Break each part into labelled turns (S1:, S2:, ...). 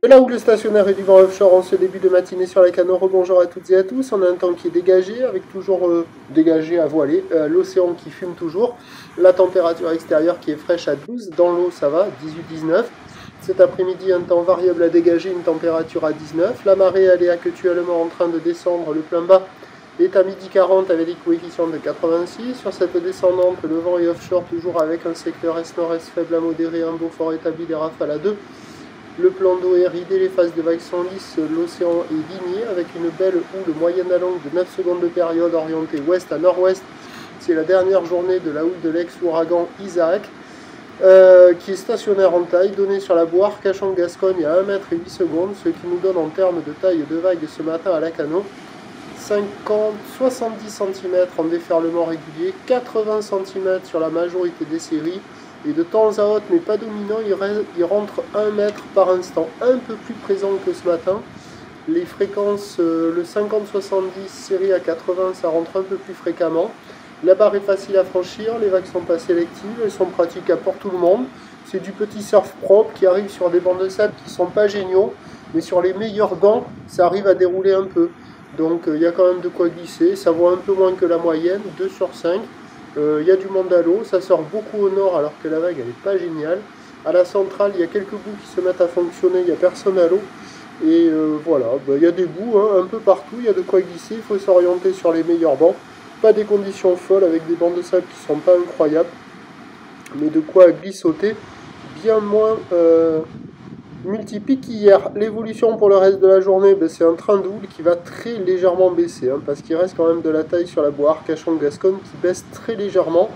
S1: De là où le stationnaire et du vent offshore en ce début de matinée sur la Canaux, rebonjour à toutes et à tous. On a un temps qui est dégagé, avec toujours dégagé à voiler, l'océan qui fume toujours, la température extérieure qui est fraîche à 12, dans l'eau ça va, 18-19. Cet après-midi, un temps variable à dégager, une température à 19. La marée elle est actuellement en train de descendre, le plein bas est à midi 40 avec des coefficients de 86. Sur cette descendante, le vent est offshore toujours avec un secteur est-nord-est faible à modéré, un beau fort établi, des rafales à 2. Le plan d'eau est ridé, les phases de vagues sont lisses, l'océan est ligné avec une belle houle moyenne à longue de 9 secondes de période orientée ouest à nord-ouest. C'est la dernière journée de la houle de l'ex-ouragan Isaac, qui est stationnaire en taille, donnée sur la Boire Cachan-Gascogne à 1 m et 8 secondes, ce qui nous donne en termes de taille de vague ce matin à Lacanau 70 cm en déferlement régulier, 80 cm sur la majorité des séries. Et de temps à autre, mais pas dominant, il rentre 1 mètre par instant, un peu plus présent que ce matin. Les fréquences, le 50-70 série à 80, ça rentre un peu plus fréquemment. La barre est facile à franchir, les vagues sont pas sélectives, elles sont praticables pour tout le monde. C'est du petit surf propre qui arrive sur des bancs de sable qui sont pas géniaux, mais sur les meilleurs bancs, ça arrive à dérouler un peu. Donc il y a quand même de quoi glisser, ça vaut un peu moins que la moyenne, 2 sur 5. Il y a du monde à l'eau, ça sort beaucoup au nord alors que la vague elle n'est pas géniale. À la centrale, il y a quelques bouts qui se mettent à fonctionner, il n'y a personne à l'eau. Et voilà, il y a des bouts un peu partout, il y a de quoi glisser, il faut s'orienter sur les meilleurs bancs. Pas des conditions folles avec des bancs de sable qui ne sont pas incroyables, mais de quoi glissoter bien moins multiplié qu'hier. L'évolution pour le reste de la journée, c'est un train de houle qui va très légèrement baisser, parce qu'il reste quand même de la taille sur la Boire Cachan-Gascogne qui baisse très légèrement.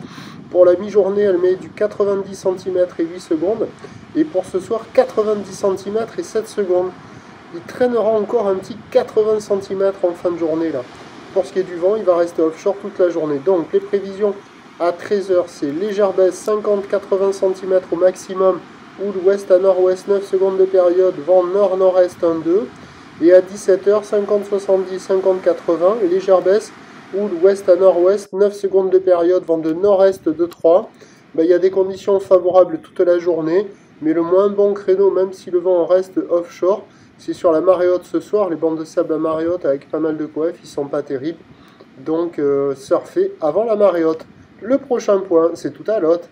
S1: Pour la mi-journée, elle met du 90 cm et 8 secondes, et pour ce soir, 90 cm et 7 secondes. Il traînera encore un petit 80 cm en fin de journée là. Pour ce qui est du vent, il va rester offshore toute la journée. Donc les prévisions à 13h, c'est légère baisse, 50-80 cm au maximum. Houle ouest à nord-ouest, 9 secondes de période, vent nord-nord-est 1-2. Et à 17h, 50-70, 50-80, légère baisse, houle ouest à nord-ouest, 9 secondes de période, vent de nord-est 2-3. Il y a des conditions favorables toute la journée, mais le moins bon créneau, même si le vent reste offshore, c'est sur la marée haute ce soir. Les bancs de sable à marée haute avec pas mal de coef, ils sont pas terribles. Donc surfer avant la marée haute. Le prochain point, c'est tout à l'autre.